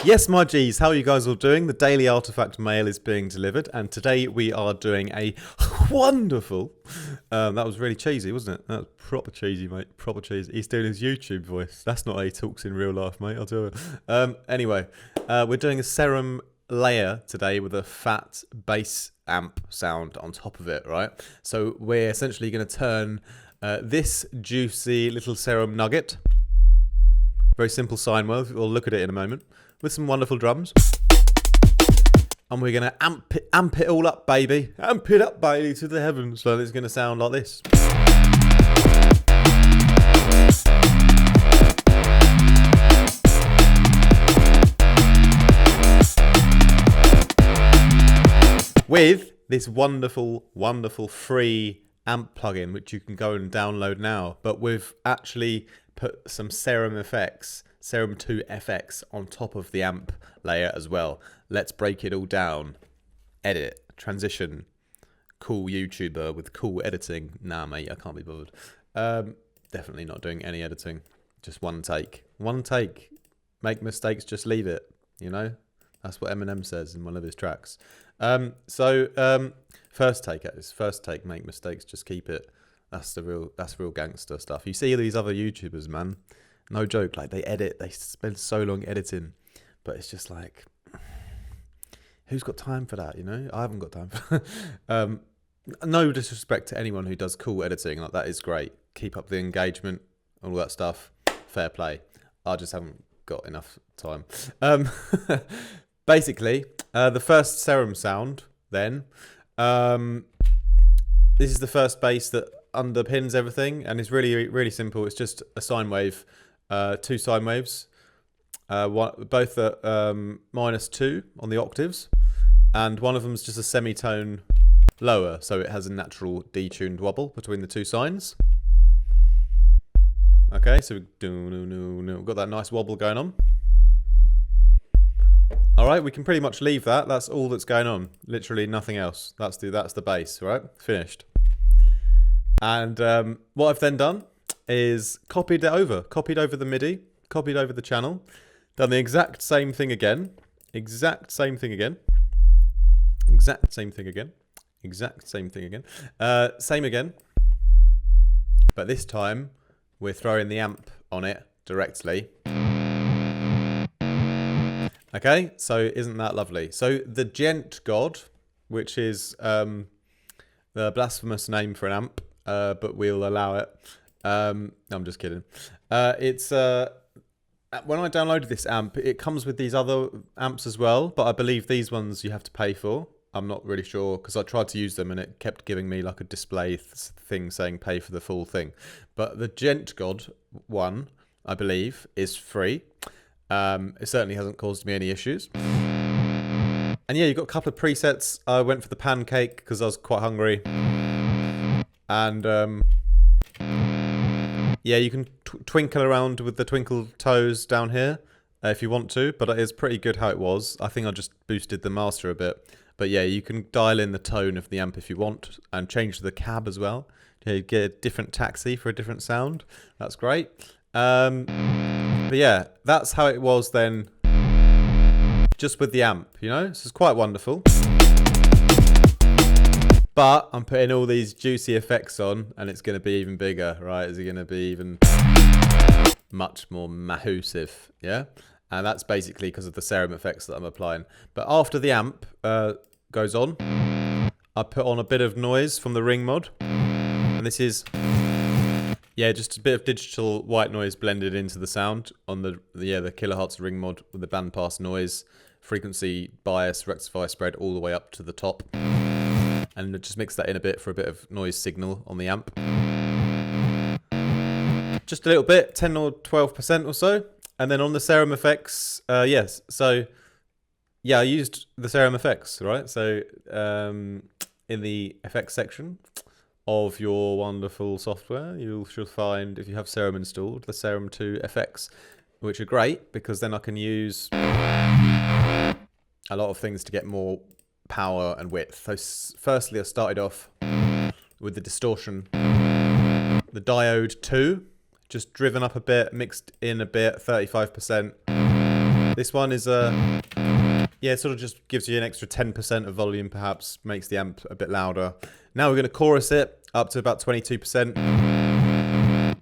Yes, my G's, how are you guys all doing? The daily artifact mail is being delivered, and today we are doing a wonderful. That was really cheesy, wasn't it? That was proper cheesy, mate. Proper cheesy. He's doing his YouTube voice. That's not how he talks in real life, mate. I'll tell you. Anyway, we're doing a Serum layer today with a fat bass amp sound on top of it, right? So we're essentially going to turn this juicy little Serum nugget, very simple sine wave, we'll look at it in a moment, with some wonderful drums. And we're going to amp it all up, baby. Amp it up, baby, to the heavens. So it's going to sound like this. With this wonderful, wonderful free amp plugin, which you can go and download now. But we've actually put some Serum effects, Serum 2 FX on top of the amp layer as well. Let's break it all down. Edit, transition, cool YouTuber with cool editing. Nah, mate, I can't be bothered. Definitely not doing any editing. Just one take. One take. Make mistakes, just leave it. You know? That's what Eminem says in one of his tracks. First take, make mistakes, just keep it. That's real gangster stuff. You see these other YouTubers, man, no joke, like they spend so long editing, but it's just like, who's got time for that, you know? I haven't got time for that. No disrespect to anyone who does cool editing, like that is great. Keep up the engagement, all that stuff, fair play. I just haven't got enough time. Basically, the first Serum sound, then, this is the first bass that underpins everything, and it's really, really simple. It's just a sine wave, two sine waves, both at -2 on the octaves, and one of them is just a semitone lower, so it has a natural detuned wobble between the two sines. Okay, so we've got that nice wobble going on. All right, we can pretty much leave that. That's all that's going on. Literally nothing else. That's the bass, right? Finished. And what I've then done is copied over the MIDI, copied over the channel, done the exact same thing again, same again, but this time we're throwing the amp on it directly. Okay, so isn't that lovely? So the DJENTGOD, which is the blasphemous name for an amp, but we'll allow it. I'm just kidding. It's when I downloaded this amp, it comes with these other amps as well, but I believe these ones you have to pay for. I'm not really sure because I tried to use them and it kept giving me like a display thing saying pay for the full thing. But the DJENTGOD one, I believe, is free. It certainly hasn't caused me any issues. And yeah, you've got a couple of presets. I went for the pancake because I was quite hungry. And yeah, you can twinkle around with the twinkle toes down here if you want to, but it is pretty good how it was. I think I just boosted the master a bit. But yeah, you can dial in the tone of the amp if you want and change the cab as well. You get a different taxi for a different sound. That's great. But yeah, that's how it was then, just with the amp, you know? This is quite wonderful. But I'm putting all these juicy effects on, and it's going to be even bigger, right? It's going to be even much more massive, yeah? And that's basically because of the Serum effects that I'm applying. But after the amp goes on, I put on a bit of noise from the ring mod. And this is... yeah, just a bit of digital white noise blended into the sound on the kilohertz ring mod with the bandpass noise, frequency, bias, rectify, spread all the way up to the top. And just mix that in a bit for a bit of noise signal on the amp. Just a little bit, 10 or 12% or so. And then on the Serum effects, yes. So, yeah, I used the Serum effects, right? So, in the effects section of your wonderful software, you should find, if you have Serum installed, the Serum 2 FX, which are great because then I can use a lot of things to get more power and width. So firstly, I started off with the distortion, the diode 2, just driven up a bit, mixed in a bit, 35%, This one is yeah, it sort of just gives you an extra 10% of volume, perhaps, makes the amp a bit louder. Now we're going to chorus it up to about 22%,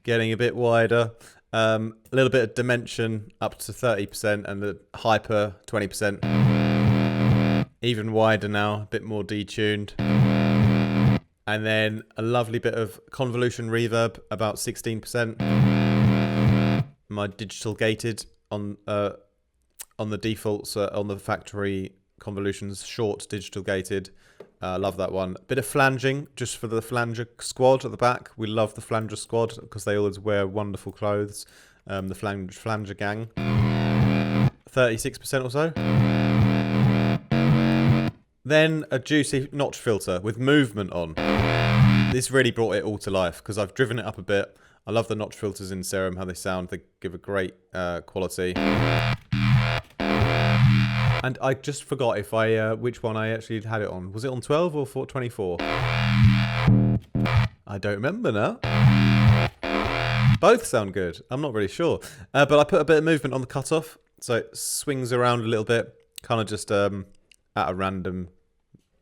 getting a bit wider. A little bit of dimension up to 30%, and the hyper 20%. Even wider now, a bit more detuned. And then a lovely bit of convolution reverb, about 16%. My digital gated on the defaults, on the factory convolutions, short digital gated. Love that one. Bit of flanging, just for the flanger squad at the back. We love the flanger squad because they always wear wonderful clothes. The flanger gang. 36% or so. Then a juicy notch filter with movement on. This really brought it all to life because I've driven it up a bit. I love the notch filters in Serum, how they sound. They give a great quality. And I just forgot if which one I actually had it on. Was it on 12 or 24? I don't remember now. Both sound good. I'm not really sure. But I put a bit of movement on the cutoff. So it swings around a little bit. Kind of just at a random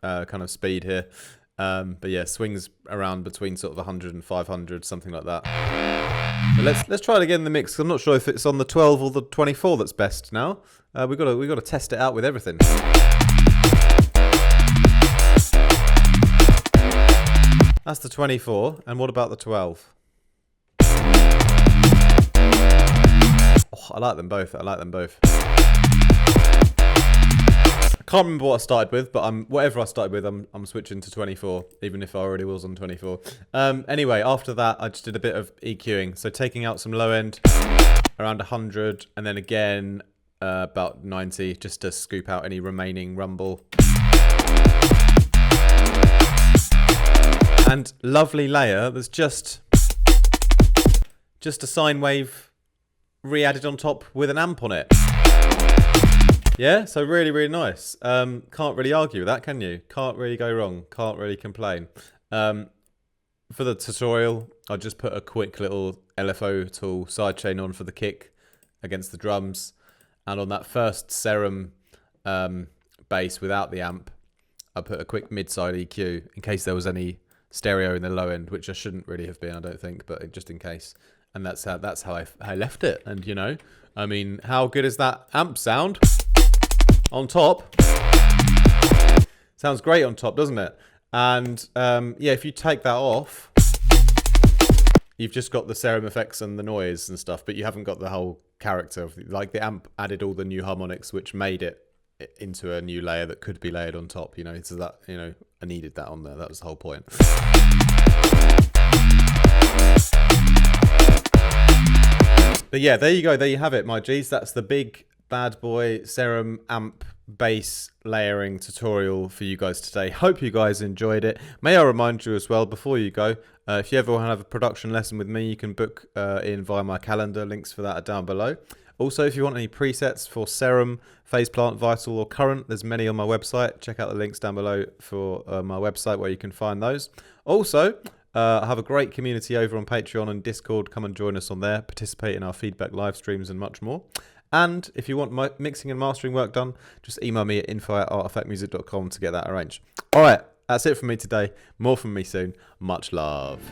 kind of speed here. But yeah, swings around between sort of 100 and 500, something like that. But let's try it again in the mix. I'm not sure if it's on the 12 or the 24 that's best now. We've got to test it out with everything. That's the 24. And what about the 12? Oh, I like them both. I like them both. I can't remember what I started with, but whatever I started with, I'm switching to 24, even if I already was on 24. Anyway, after that, I just did a bit of EQing. So taking out some low end, around 100, and then again, about 90, just to scoop out any remaining rumble. And lovely layer that's just a sine wave re-added on top with an amp on it. Yeah, so really, really nice. Can't really argue with that, can you? Can't really go wrong. Can't really complain. For the tutorial, I just put a quick little LFO tool sidechain on for the kick against the drums. And on that first Serum bass without the amp, I put a quick mid-side EQ in case there was any stereo in the low end, which I shouldn't really have been, I don't think, but just in case. And that's how I left it. And, you know, I mean, how good is that amp sound? On top. Sounds great on top, doesn't it? And yeah, if you take that off, you've just got the Serum effects and the noise and stuff, but you haven't got the whole character of, like, the amp added all the new harmonics, which made it into a new layer that could be layered on top, you know. So that, you know, I needed that on there. That was the whole point. But yeah, there you go. There you have it, my G's. That's the big bad boy Serum amp bass layering tutorial for you guys today. Hope you guys enjoyed it. May I remind you as well, before you go, if you ever want to have a production lesson with me, you can book in via my calendar. Links for that are down below. Also, if you want any presets for Serum, Phase Plant, Vital or Current, there's many on my website. Check out the links down below for my website where you can find those. Also, I have a great community over on Patreon and Discord. Come and join us on there. Participate in our feedback live streams and much more. And if you want my mixing and mastering work done, just email me at info@artifactmusic.com to get that arranged. All right, that's it from me today. More from me soon. Much love.